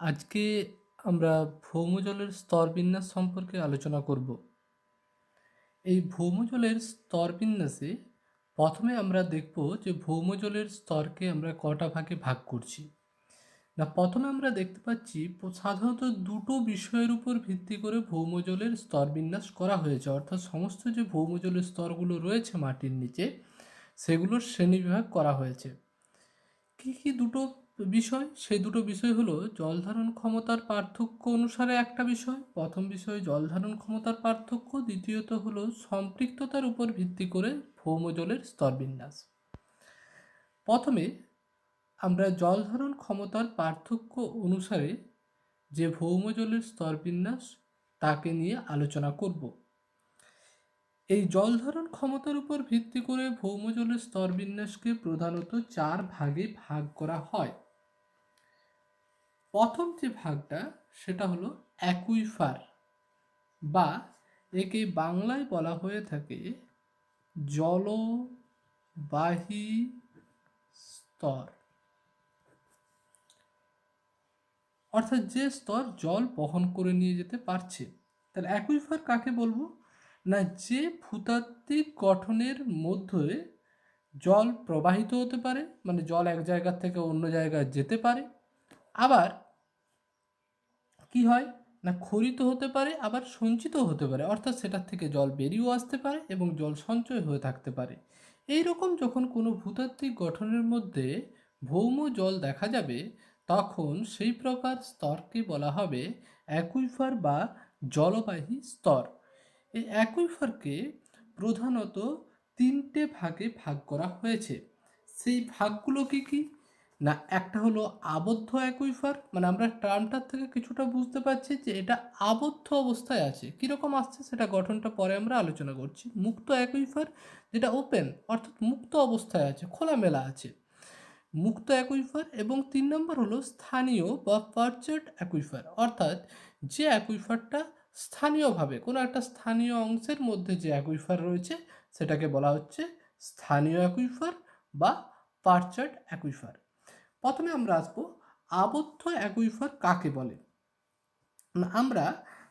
আজকে আমরা ভৌমজলের স্তরবিন্যাস সম্পর্কে আলোচনা করব। এই ভৌমজলের স্তরবিন্যাসে প্রথমে আমরা দেখব যে ভৌমজলের স্তরকে আমরা কটা ভাগে ভাগ করছি। না, প্রথমে আমরা দেখতে পাচ্ছি সাধারণত দুটো বিষয়ের উপর ভিত্তি করে ভৌমজলের স্তরবিন্যাস করা হয়েছে, অর্থাৎ সমস্ত যে ভৌমজলের স্তরগুলো রয়েছে মাটির নিচে সেগুলোর শ্রেণীবিভাগ করা হয়েছে। কি কি দুটো বিষয়? সেই দুটো বিষয় হলো জলধারণ ক্ষমতার পার্থক্য অনুসারে একটা বিষয়, প্রথম বিষয় জলধারণ ক্ষমতার পার্থক্য, দ্বিতীয়ত হলো সম্পৃক্ততার উপর ভিত্তি করে ভৌমজলের স্তরবিন্যাস। প্রথমে আমরা জলধারণ ক্ষমতার পার্থক্য অনুসারে যে ভৌমজলের স্তরবিন্যাস তাকে নিয়ে আলোচনা করব। এই জলধারণ ক্ষমতার উপর ভিত্তি করে ভৌমজলের স্তরবিন্যাসকে প্রধানত 4 ভাগে ভাগ করা হয়। প্রথম যে ভাগটা সেটা হলো অ্যাকুইফার, বা একে বাংলায় বলা হয়ে থাকে জলবাহী স্তর, অর্থাৎ যে স্তর জল বহন করে নিয়ে যেতে পারছে। তাহলে অ্যাকুইফার কাকে বলবো? না, যে ভূতাত্ত্বিক গঠনের মধ্যে জল প্রবাহিত হতে পারে, মানে জল এক জায়গা থেকে অন্য জায়গায় যেতে পারে, আবার কি হয় না ক্ষরিত হতে পারে, আবার সঞ্চিত হতে পারে, অর্থাৎ সেটার থেকে জল বেরিয়েও আসতে পারে এবং জল সঞ্চয় হয়ে থাকতে পারে। এই রকম যখন কোনো ভূতাত্ত্বিক গঠনের মধ্যে ভৌম জল দেখা যাবে তখন সেই প্রকার স্তরকে বলা হবে অ্যাকুইফার বা জলবাহী স্তর। এই অ্যাকুইফারকে প্রধানত 3টে ভাগে ভাগ করা হয়েছে। সেই ভাগগুলো কি কি? না, একটা হলো আবদ্ধ অ্যাকুইফার, মানে আমরা টার্মটার থেকে কিছুটা বুঝতে পারছি যে এটা আবদ্ধ অবস্থায় আছে। কীরকম আসছে সেটা গঠনটা পরে আমরা আলোচনা করছি। মুক্ত অ্যাকুইফার, যেটা ওপেন, অর্থাৎ মুক্ত অবস্থায় আছে, খোলামেলা আছে, মুক্ত অ্যাকুইফার। এবং 3 নম্বর হলো স্থানীয় বা পারচেড অ্যাকুইফার, অর্থাৎ যে অ্যাকুইফারটা স্থানীয়ভাবে কোনো একটা স্থানীয় অংশের মধ্যে যে অ্যাকুইফার রয়েছে সেটাকে বলা হচ্ছে স্থানীয় অ্যাকুইফার বা পারচেড অ্যাকুইফার। প্রথমে আমরা আসবো আবদ্ধ অ্যাকুইফার কাকে বলে। আমরা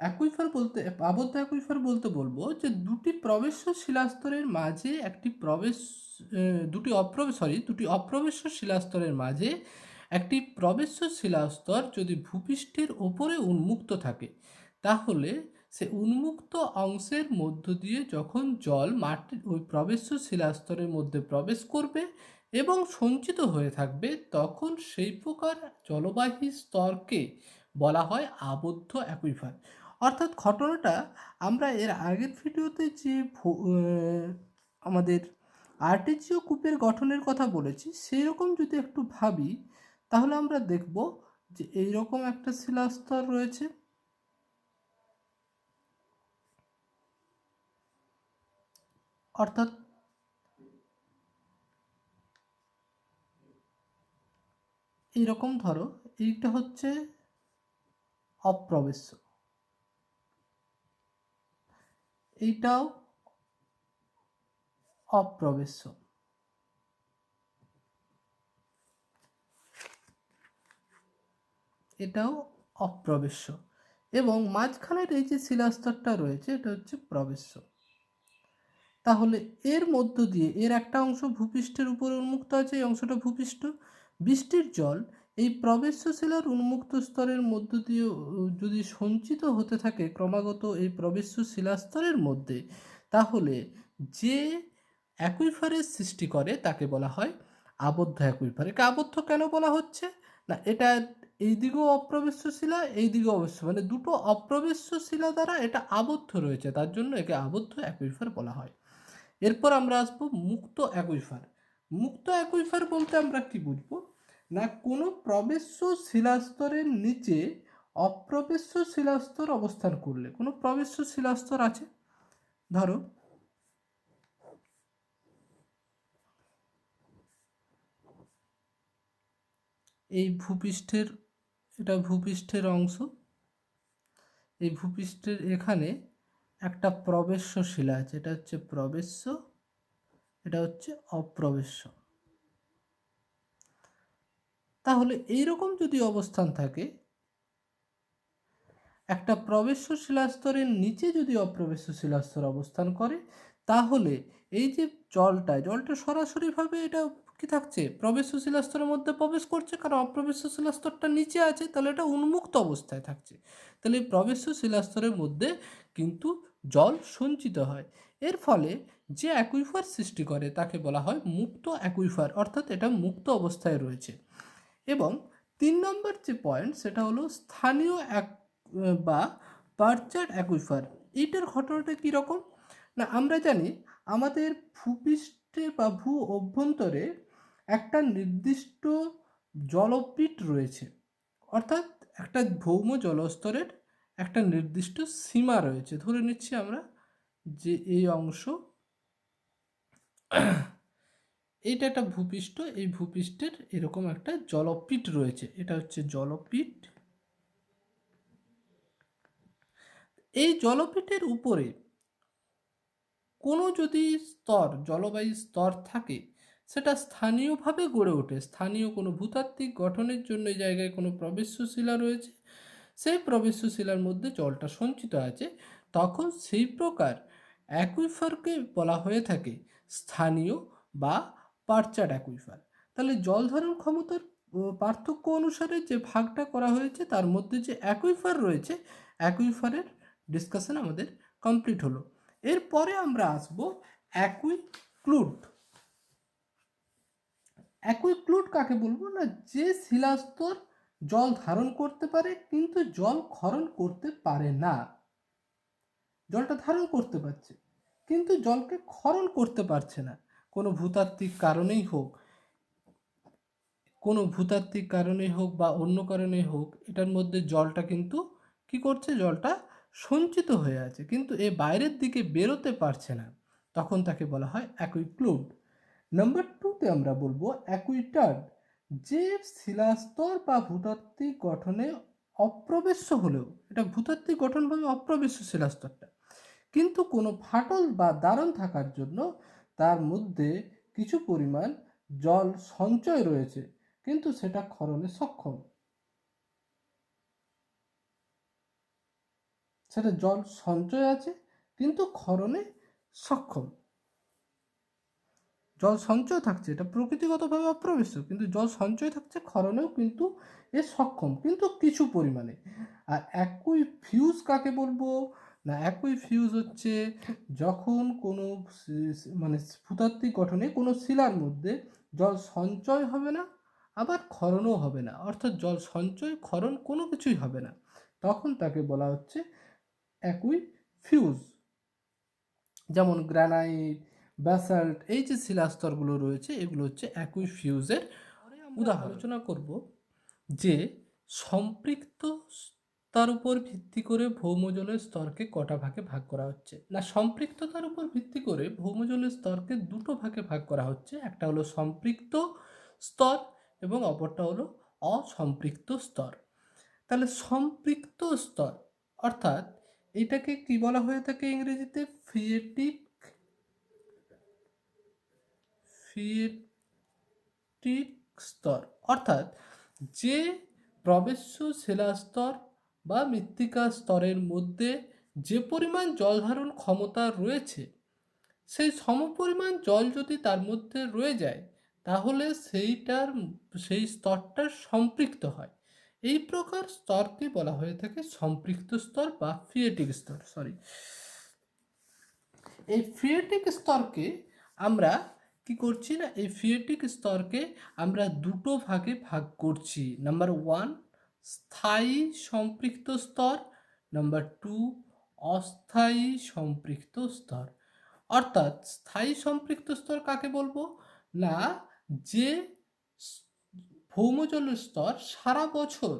অ্যাকুইফার বলতে আবদ্ধ অ্যাকুইফার বলতে বলবো যে দুটি প্রবেশ্য শিলাস্তরের মাঝে একটি দুটি অপ্রবেশ্য শিলাস্তরের মাঝে একটি প্রবেশ্য শিলাস্তর যদি ভূপৃষ্ঠের ওপরে উন্মুক্ত থাকে, তাহলে সে উন্মুক্ত অংশের মধ্য দিয়ে যখন জল মাটির ওই প্রবেশ্য শিলাস্তরের মধ্যে প্রবেশ করবে এবং সঞ্চিত হয়ে থাকবে, তখন সেই প্রকার জলবাহী স্তরকে বলা হয় আবদ্ধ অ্যাকুইফার। অর্থাৎ ঘটনাটা আমরা এর আগের ভিডিওতে যে আমাদের আর্টেজিও কূপের গঠনের কথা বলেছি সেই রকম যদি একটু ভাবি, তাহলে আমরা দেখব যে এইরকম একটা শিলাস্তর রয়েছে, অর্থাৎ এইরকম ধরো এইটা হচ্ছে অপ্রবেশ্য, এইটাও অপ্রবেশ্য, এটাও অপ্রবেশ্য, এবং মাঝখানের এই যে শিলাস্তরটা রয়েছে এটা হচ্ছে প্রবেশ্য। তাহলে এর মধ্য দিয়ে এর একটা অংশ ভূপৃষ্ঠের উপর উন্মুক্ত আছে, এই অংশটা ভূপৃষ্ঠ। বৃষ্টির জল এই প্রবেশ্য শিলার উন্মুক্ত স্তরের মধ্য দিয়ে যদি সঞ্চিত হতে থাকে ক্রমাগত এই প্রবেশ্য শিলাস্তরের মধ্যে, তাহলে যে অ্যাকুইফারের সৃষ্টি করে তাকে বলা হয় আবদ্ধ অ্যাকুইফার। একে আবদ্ধ কেন বলা হচ্ছে? না, এটা এই দিকেও অপ্রবেশ্য শিলা, এই দিকেও অবশ্য, মানে দুটো অপ্রবেশ্য শিলা দ্বারা এটা আবদ্ধ রয়েছে, তার জন্য একে আবদ্ধ অ্যাকুইফার বলা হয়। এরপর আমরা আসবো মুক্ত অ্যাকুইফার। মুক্ত অ্যাকুইফার বলতে আমরা কি বুঝবো? না, কোনো প্রবেশ্য শিলাস্তরের নিচে অপ্রবেশ্য শিলাস্তর অবস্থান করলে, কোনো প্রবেশ্য শিলাস্তর আছে, ধরো এই ভূপৃষ্ঠের, এটা ভূপৃষ্ঠের অংশ, এই ভূপৃষ্ঠের এখানে একটা প্রবেশ্য শিলা আছে, এটা হচ্ছে প্রবেশ্য, এটা হচ্ছে অপ্রবেশ্য। তাহলে এইরকম যদি অবস্থান থাকে, একটা প্রবেশ্য শিলাস্তরের নিচে যদি অপ্রবেশ্য শিলাস্তর অবস্থান করে, তাহলে এই যে জলটা সরাসরিভাবে এটা কি থাকছে, প্রবেশ্য শিলাস্তরের মধ্যে প্রবেশ করছে, কারণ অপ্রবেশ্য শিলাস্তরটা নিচে আছে, তাহলে এটা উন্মুক্ত অবস্থায় থাকছে। তাহলে এই প্রবেশ্য শিলাস্তরের মধ্যে কিন্তু জল সঞ্চিত হয়। এর ফলে যে অ্যাকুইফার সৃষ্টি করে তাকে বলা হয় মুক্ত অ্যাকুইফার, অর্থাৎ এটা মুক্ত অবস্থায় রয়েছে। এবং 3 নম্বর যে পয়েন্ট সেটা হলো স্থানীয় বা পারচার্ড অ্যাকুইফার। এইটার ঘটনাটা কীরকম না, আমরা জানি আমাদের ভূপৃষ্ঠে বা ভূ অভ্যন্তরে একটা নির্দিষ্ট জলপীঠ রয়েছে, অর্থাৎ একটা ভৌম জলস্তরের একটা নির্দিষ্ট সীমা রয়েছে। ধরে নিচ্ছি আমরা যে এই অংশ, এইটা একটা ভূপৃষ্ঠ, এই ভূপৃষ্ঠের এরকম একটা জলপীঠ রয়েছে, এটা হচ্ছে জলপীঠ। এই জলপীঠের উপরে কোনো যদি জলবায়ু স্তর থাকে, সেটা স্থানীয়ভাবে গড়ে ওঠে। স্থানীয় কোনো ভূতাত্ত্বিক গঠনের জন্য এই জায়গায় কোনো প্রবেশ্য শিলা রয়েছে, সেই প্রবেশ্য শিলার মধ্যে জলটা সঞ্চিত আছে, তখন সেই প্রকার অ্যাকুইফারকে বলা হয়ে থাকে স্থানীয় বা পারচার্ড অ্যাকুইফার। তাহলে জল ধারণ ক্ষমতার পার্থক্য অনুসারে যে ভাগটা করা হয়েছে, তার মধ্যে যে অ্যাকুইফার রয়েছে, অ্যাকুইফারের ডিসকাশন আমাদের কমপ্লিট হলো। এরপরে আমরা আসব অ্যাকুইক্লুড। অ্যাকুইক্লুড কাকে বলবো না, যে শিলাস্তর জল ধারণ করতে পারে কিন্তু জল ক্ষরণ করতে পারে না। জলটা ধারণ করতে পারছে কিন্তু জলকে ক্ষরণ করতে পারছে না, কোনো ভূতাত্ত্বিক কারণেই হোক বা অন্য কারণেই হোক, এটার মধ্যে জলটা কিন্তু কি করছে, জলটা সঞ্চিত হয়ে আছে কিন্তু এ বাইরের দিকে বেরোতে পারছে না, তখন তাকে বলা হয় অ্যাকুইক্লুড। নাম্বার 2তে আমরা বলবো অ্যাকুইটার্ড, যে শিলাস্তর বা ভূতাত্ত্বিক গঠনে অপ্রবেশ্য হলেও, এটা ভূতাত্ত্বিক গঠনভাবে অপ্রবেশ্য শিলাস্তরটা, কিন্তু কোনো ফাটল বা দারণ থাকার জন্য তার মধ্যে কিছু পরিমাণ জল সঞ্চয় রয়েছে, কিন্তু সেটা ক্ষরণে সক্ষম। সেটা জল সঞ্চয় আছে কিন্তু ক্ষরণে সক্ষম। জল সঞ্চয় থাকছে, এটা প্রকৃতিগতভাবে অপ্রবেশ্য, কিন্তু জল সঞ্চয় থাকছে, ক্ষরণেও কিন্তু এ সক্ষম, কিন্তু কিছু পরিমাণে। আর অ্যাকুইফিউজ কাকে বলবো না, অ্যাকুইফিউজ হচ্ছে যখন কোনো মানে ভূতাত্ত্বিক গঠনে কোনো শিলার মধ্যে জল সঞ্চয় হবে না, আবার ক্ষরণও হবে না, অর্থাৎ জল সঞ্চয় ক্ষরণ কোনো কিছুই হবে না, তখন তাকে বলা হচ্ছে অ্যাকুইফিউজ। যেমন গ্রানাইট, ব্যাসাল্ট, এই যে শিলাস্তরগুলো রয়েছে, এগুলো হচ্ছে অ্যাকুইফিউজের উদাহরণ। আলোচনা করব যে সম্পৃক্ত তার উপর ভিত্তি করে ভৌমজলের স্তরকে কটা ভাগে ভাগ করা হচ্ছে না, সম্পৃক্ততার উপর ভিত্তি করে ভৌমজলের স্তরকে দুটো ভাগে ভাগ করা হচ্ছে। একটা হলো সম্পৃক্ত স্তর এবং অপরটা হলো অসম্পৃক্ত স্তর। তাহলে সম্পৃক্ত স্তর অর্থাৎ এটাকে কি বলা হয়ে থাকে ইংরেজিতে, ফিয়েটিক স্তর, অর্থাৎ যে প্রবেশ্য শিলাস্তর বা মৃত্তিকা স্তরের মধ্যে যে পরিমাণ জল ধারণ ক্ষমতা রয়েছে, সেই সমপরিমাণ জল যদি তার মধ্যে রয়ে যায়, তাহলে সেই স্তরটার সম্পৃক্ত হয়। এই প্রকার স্তরকে বলা হয়ে থাকে সম্পৃক্ত স্তর বা ফিয়েটিক স্তর। এই ফিয়েটিক স্তরকে আমরা কি করছি না, এই ফিয়েটিক স্তরকে আমরা দুটো ভাগে ভাগ করছি। নাম্বার 1 স্থায়ী সম্পৃক্ত স্তর, নাম্বার 2 অস্থায়ী সম্পৃক্ত স্তর। অর্থাৎ স্থায়ী সম্পৃক্ত স্তর কাকে বলবো না, যে ভৌমজলের স্তর সারা বছর,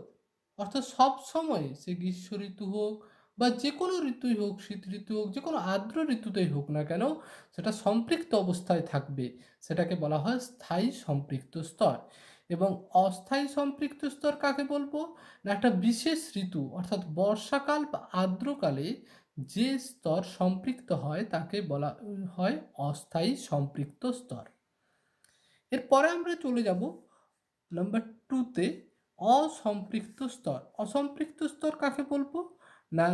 অর্থাৎ সব সময়, সে গ্রীষ্ম ঋতু হোক বা যে কোনো ঋতুই হোক, শীত ঋতু হোক, যে কোনো আর্দ্র ঋতুতেই হোক না কেন, সেটা সম্পৃক্ত অবস্থায় থাকবে, সেটাকে বলা হয় স্থায়ী সম্পৃক্ত স্তর। এবং অস্থায়ী সম্পৃক্ত স্তর কাকে বলবো না, একটা বিশেষ ঋতু অর্থাৎ বর্ষাকাল বা আর্দ্রকালে যে স্তর সম্পৃক্ত হয় তাকে বলা হয় অস্থায়ী সম্পৃক্ত স্তর। এরপরে আমরা চলে যাব নাম্বার 2তে অসম্পৃক্ত স্তর। অসম্পৃক্ত স্তর কাকে বলবো না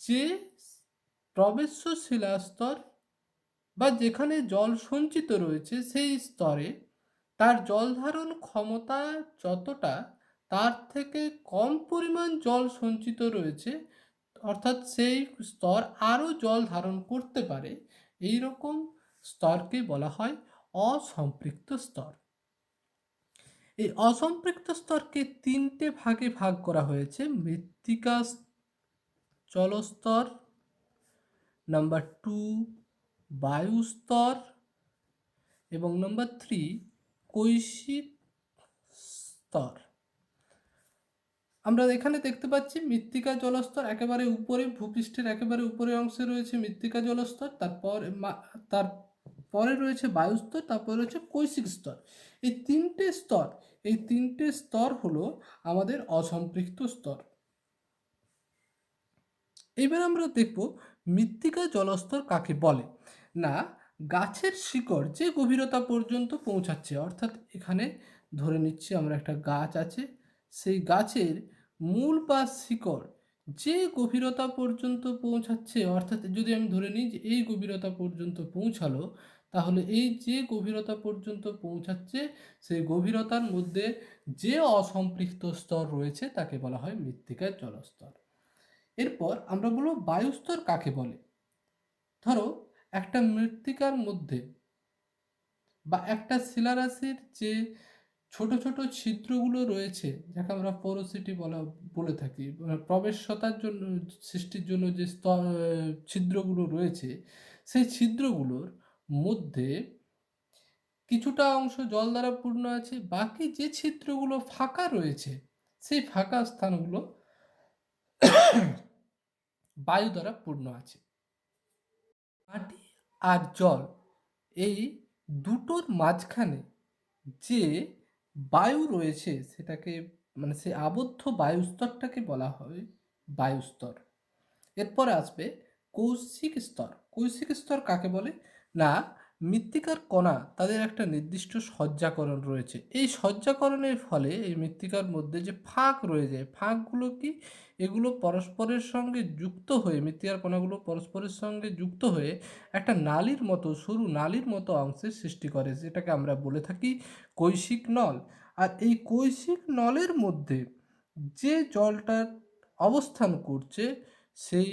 যে প্রবেশ্য শিলাস্তর বা যেখানে জল সঞ্চিত রয়েছে সেই স্তরে তার জল ধারণ ক্ষমতা যতটা তার থেকে কম পরিমাণ জল সঞ্চিত রয়েছে, অর্থাৎ সেই স্তর আরও জল ধারণ করতে পারে, এই রকম স্তরকে বলা হয় অসম্পৃক্ত স্তর। এই অসম্পৃক্ত স্তরকে তিনটে ভাগে ভাগ করা হয়েছে: মৃত্তিকা জলস্তর, নাম্বার 2 বায়ুস্তর এবং নাম্বার 3 কৈশিক স্তর। আমরা এখানে দেখতে পাচ্ছি মৃত্তিকা জলস্তর একেবারে উপরে, ভূপৃষ্ঠের একেবারে উপরের অংশে রয়েছে মৃত্তিকা জলস্তর, তারপরে রয়েছে বায়ুস্তর, তারপরে রয়েছে কৈশিক স্তর। এই তিনটে স্তর হলো আমাদের অসম্পৃক্ত স্তর। এবার আমরা দেখব মৃত্তিকা জলস্তর কাকে বলে। না, গাছের শিকড় যে গভীরতা পর্যন্ত পৌঁছাচ্ছে, অর্থাৎ এখানে ধরে নিচ্ছি আমরা একটা গাছ আছে, সেই গাছের মূল বা শিকড় যে গভীরতা পর্যন্ত পৌঁছাচ্ছে, অর্থাৎ যদি আমি ধরে নিই যে এই গভীরতা পর্যন্ত পৌঁছালো, তাহলে এই যে গভীরতা পর্যন্ত পৌঁছাচ্ছে সেই গভীরতার মধ্যে যে অসম্পৃক্ত স্তর রয়েছে তাকে বলা হয় মৃত্তিকার জলস্তর। এরপর আমরা বলবো বায়ুস্তর কাকে বলে। ধরো একটা মৃত্তিকার মধ্যে বা একটা শিলারাশির যে ছোট ছোট ছিদ্রগুলো রয়েছে, যাকে আমরা পোরোসিটি বলে থাকি, প্রবেশ্যতার জন্য সৃষ্টির জন্য যে ছিদ্রগুলো রয়েছে, সেই ছিদ্রগুলোর মধ্যে কিছুটা অংশ জল দ্বারা পূর্ণ আছে, বাকি যে ছিদ্রগুলো ফাঁকা রয়েছে সেই ফাঁকা স্থানগুলো বায়ু দ্বারা পূর্ণ আছে। মাটি আর জল এই দুটোর মাঝখানে যে বায়ু রয়েছে সেটাকে মানে সেই আবদ্ধ বায়ুস্তরটাকে বলা হয় বায়ুস্তর। এরপরে আসবে কৌশিক স্তর। কৌশিক স্তর কাকে বলে? না, মৃত্তিকার কণা তাদের একটা নির্দিষ্ট সজ্জাকরণ রয়েছে। এই সজ্জাকরণের ফলে এই মৃত্তিকার মধ্যে যে ফাঁক রয়ে যায়, ফাঁকগুলো কি, এগুলো পরস্পরের সঙ্গে যুক্ত হয়ে, মৃত্তিকার কণাগুলো পরস্পরের সঙ্গে যুক্ত হয়ে একটা নালীর মতো, সরু নালীর মতো অংশের সৃষ্টি করে, যেটাকে আমরা বলে থাকি কৈশিক নল। আর এই কৈশিক নলের মধ্যে যে জলটা অবস্থান করছে সেই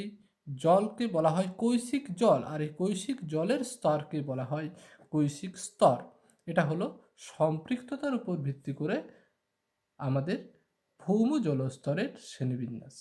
জলকে বলা হয় কৈশিক জল, আর এই কৈশিক জলের স্তরকে বলা হয় কৈশিক স্তর। এটা হলো সম্পৃক্ততার উপর ভিত্তি করে আমাদের ভৌম জলস্তরের শ্রেণীবিন্যাস।